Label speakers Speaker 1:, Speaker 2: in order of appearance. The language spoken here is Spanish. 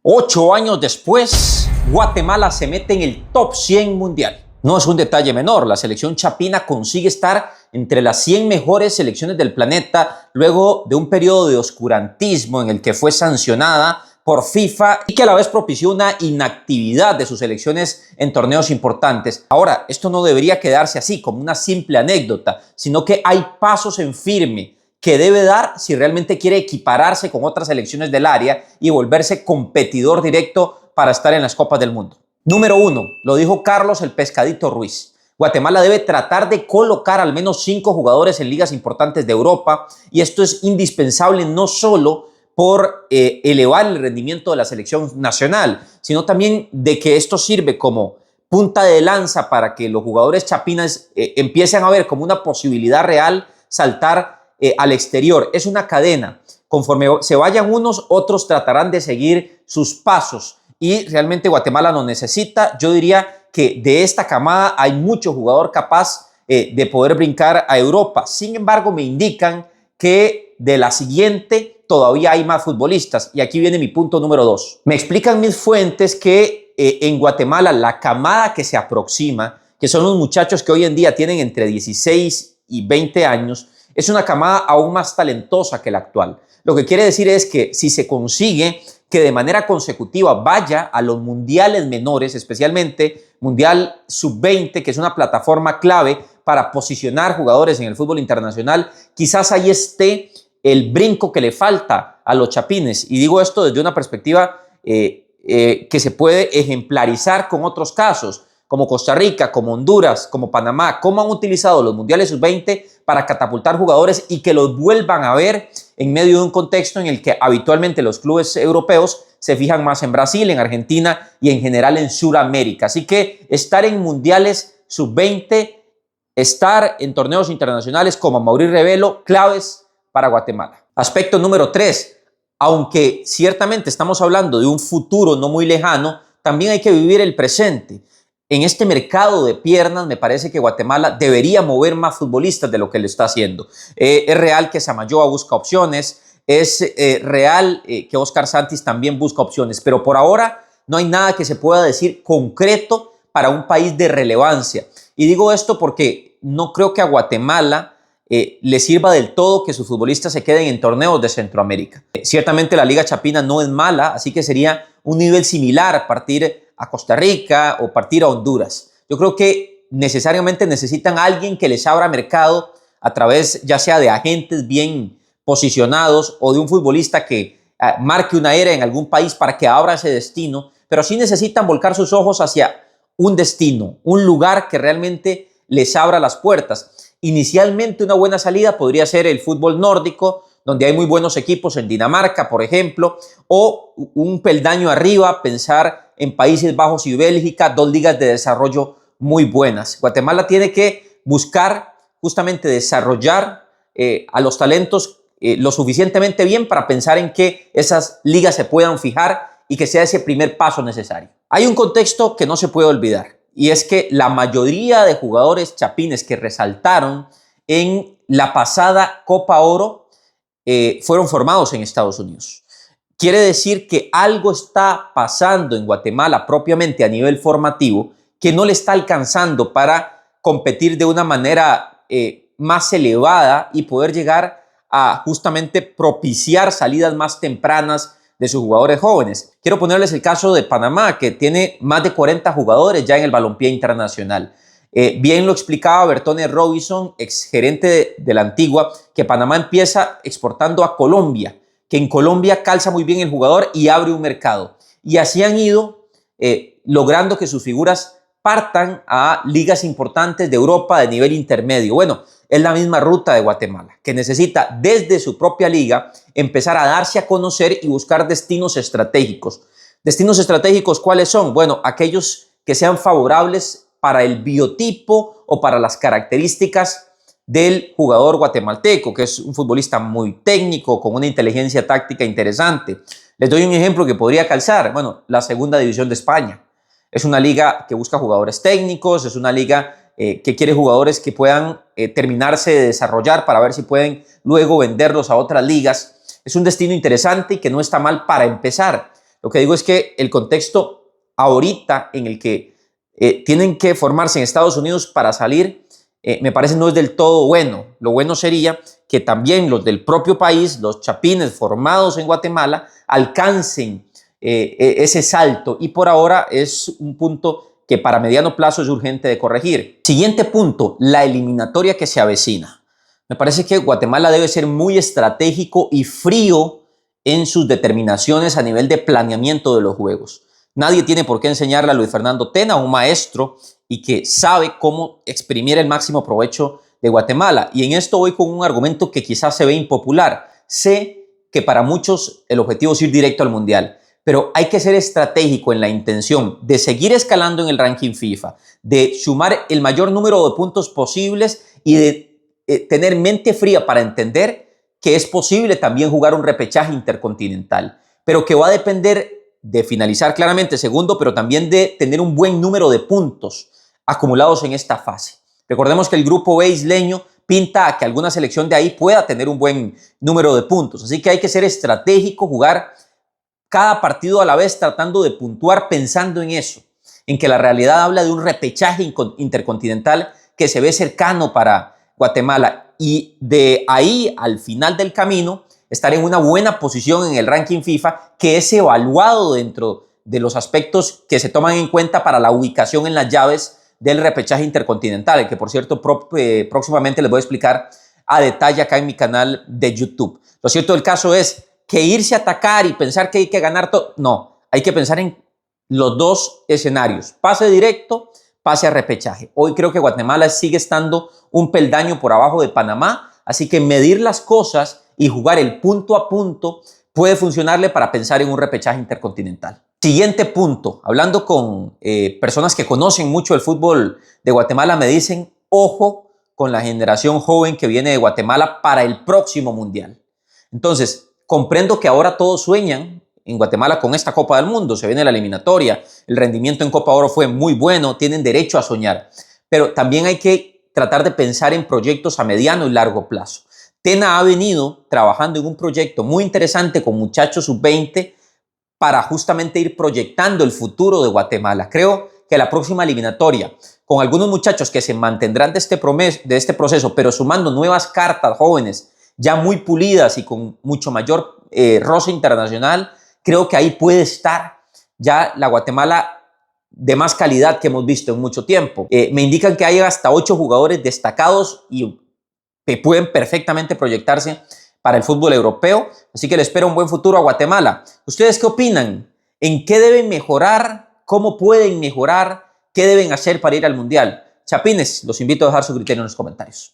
Speaker 1: 8 años después, Guatemala se mete en el top 100 mundial. No es un detalle menor, la selección chapina consigue estar entre las 100 mejores selecciones del planeta luego de un periodo de oscurantismo en el que fue sancionada por FIFA y que a la vez propició una inactividad de sus selecciones en torneos importantes. Ahora, esto no debería quedarse así como una simple anécdota, sino que hay pasos en firme que debe dar si realmente quiere equipararse con otras selecciones del área y volverse competidor directo para estar en las Copas del Mundo. Número 1, lo dijo Carlos el Pescadito Ruiz. Guatemala debe tratar de colocar al menos 5 jugadores en ligas importantes de Europa y esto es indispensable no solo por elevar el rendimiento de la selección nacional, sino también de que esto sirve como punta de lanza para que los jugadores chapinas empiecen a ver como una posibilidad real saltar al exterior. Es una cadena. Conforme se vayan unos, otros tratarán de seguir sus pasos y realmente Guatemala no necesita. Yo diría que de esta camada hay mucho jugador capaz de poder brincar a Europa. Sin embargo, me indican que de la siguiente todavía hay más futbolistas y aquí viene mi punto número 2. Me explican mis fuentes que en Guatemala la camada que se aproxima, que son los muchachos que hoy en día tienen entre 16 y 20 años, es una camada aún más talentosa que la actual. Lo que quiere decir es que si se consigue que de manera consecutiva vaya a los mundiales menores, especialmente Mundial Sub-20, que es una plataforma clave para posicionar jugadores en el fútbol internacional, quizás ahí esté el brinco que le falta a los chapines. Y digo esto desde una perspectiva que se puede ejemplarizar con otros casos, como Costa Rica, como Honduras, como Panamá, cómo han utilizado los mundiales sub-20 para catapultar jugadores y que los vuelvan a ver en medio de un contexto en el que habitualmente los clubes europeos se fijan más en Brasil, en Argentina y en general en Sudamérica. Así que estar en mundiales sub-20, estar en torneos internacionales como Amaury Revelo, claves para Guatemala. Aspecto número 3. Aunque ciertamente estamos hablando de un futuro no muy lejano, también hay que vivir el presente. En este mercado de piernas me parece que Guatemala debería mover más futbolistas de lo que lo está haciendo. Es real que Samayoa busca opciones, es real que Oscar Santis también busca opciones, pero por ahora no hay nada que se pueda decir concreto para un país de relevancia. Y digo esto porque no creo que a Guatemala le sirva del todo que sus futbolistas se queden en torneos de Centroamérica. Ciertamente la Liga Chapina no es mala, así que sería un nivel similar a partir a Costa Rica o partir a Honduras. Yo creo que necesariamente necesitan a alguien que les abra mercado a través ya sea de agentes bien posicionados o de un futbolista que marque una era en algún país para que abra ese destino, pero sí necesitan volcar sus ojos hacia un destino, un lugar que realmente les abra las puertas. Inicialmente una buena salida podría ser el fútbol nórdico, donde hay muy buenos equipos en Dinamarca, por ejemplo, o un peldaño arriba, pensar en Países Bajos y Bélgica, 2 ligas de desarrollo muy buenas. Guatemala tiene que buscar justamente desarrollar a los talentos lo suficientemente bien para pensar en que esas ligas se puedan fijar y que sea ese primer paso necesario. Hay un contexto que no se puede olvidar y es que la mayoría de jugadores chapines que resaltaron en la pasada Copa Oro fueron formados en Estados Unidos. Quiere decir que algo está pasando en Guatemala propiamente a nivel formativo que no le está alcanzando para competir de una manera más elevada y poder llegar a justamente propiciar salidas más tempranas de sus jugadores jóvenes. Quiero ponerles el caso de Panamá, que tiene más de 40 jugadores ya en el balompié internacional. Bien lo explicaba Bertone Robinson, exgerente de la Antigua, que Panamá empieza exportando a Colombia, que en Colombia calza muy bien el jugador y abre un mercado. Y así han ido logrando que sus figuras partan a ligas importantes de Europa de nivel intermedio. Bueno, es la misma ruta de Guatemala, que necesita desde su propia liga empezar a darse a conocer y buscar destinos estratégicos. ¿Destinos estratégicos cuáles son? Bueno, aquellos que sean favorables para el biotipo o para las características del jugador guatemalteco, que es un futbolista muy técnico, con una inteligencia táctica interesante. Les doy un ejemplo que podría calzar. Bueno, la segunda división de España. Es una liga que busca jugadores técnicos, es una liga que quiere jugadores que puedan terminarse de desarrollar para ver si pueden luego venderlos a otras ligas. Es un destino interesante y que no está mal para empezar. Lo que digo es que el contexto ahorita en el que tienen que formarse en Estados Unidos para salir, me parece no es del todo bueno. Lo bueno sería que también los del propio país, los chapines formados en Guatemala, alcancen ese salto, y por ahora es un punto que para mediano plazo es urgente de corregir. Siguiente punto, la eliminatoria que se avecina. Me parece que Guatemala debe ser muy estratégico y frío en sus determinaciones a nivel de planeamiento de los juegos. Nadie tiene por qué enseñarle a Luis Fernando Tena, un maestro y que sabe cómo exprimir el máximo provecho de Guatemala. Y en esto voy con un argumento que quizás se ve impopular. Sé que para muchos el objetivo es ir directo al Mundial, pero hay que ser estratégico en la intención de seguir escalando en el ranking FIFA, de sumar el mayor número de puntos posibles y de tener mente fría para entender que es posible también jugar un repechaje intercontinental, pero que va a depender de finalizar claramente segundo, pero también de tener un buen número de puntos acumulados en esta fase. Recordemos que el grupo B isleño pinta a que alguna selección de ahí pueda tener un buen número de puntos, así que hay que ser estratégico, jugar cada partido a la vez tratando de puntuar pensando en eso, en que la realidad habla de un repechaje intercontinental que se ve cercano para Guatemala, y de ahí al final del camino estar en una buena posición en el ranking FIFA, que es evaluado dentro de los aspectos que se toman en cuenta para la ubicación en las llaves del repechaje intercontinental, el que por cierto próximamente les voy a explicar a detalle acá en mi canal de YouTube. Lo cierto del caso es que irse a atacar y pensar que hay que ganar todo, no, hay que pensar en los dos escenarios, pase directo, pase a repechaje. Hoy creo que Guatemala sigue estando un peldaño por abajo de Panamá, así que medir las cosas y jugar el punto a punto puede funcionarle para pensar en un repechaje intercontinental. Siguiente punto, hablando con personas que conocen mucho el fútbol de Guatemala, me dicen, ojo con la generación joven que viene de Guatemala para el próximo Mundial. Entonces, comprendo que ahora todos sueñan en Guatemala con esta Copa del Mundo, se viene la eliminatoria, el rendimiento en Copa Oro fue muy bueno, tienen derecho a soñar, pero también hay que tratar de pensar en proyectos a mediano y largo plazo. Tena ha venido trabajando en un proyecto muy interesante con muchachos sub-20 para justamente ir proyectando el futuro de Guatemala. Creo que la próxima eliminatoria, con algunos muchachos que se mantendrán de este proceso, pero sumando nuevas cartas jóvenes, ya muy pulidas y con mucho mayor roce internacional, creo que ahí puede estar ya la Guatemala de más calidad que hemos visto en mucho tiempo. Me indican que hay hasta 8 jugadores destacados y que pueden perfectamente proyectarse para el fútbol europeo, así que le espero un buen futuro a Guatemala. ¿Ustedes qué opinan? ¿En qué deben mejorar? ¿Cómo pueden mejorar? ¿Qué deben hacer para ir al Mundial? Chapines, los invito a dejar su criterio en los comentarios.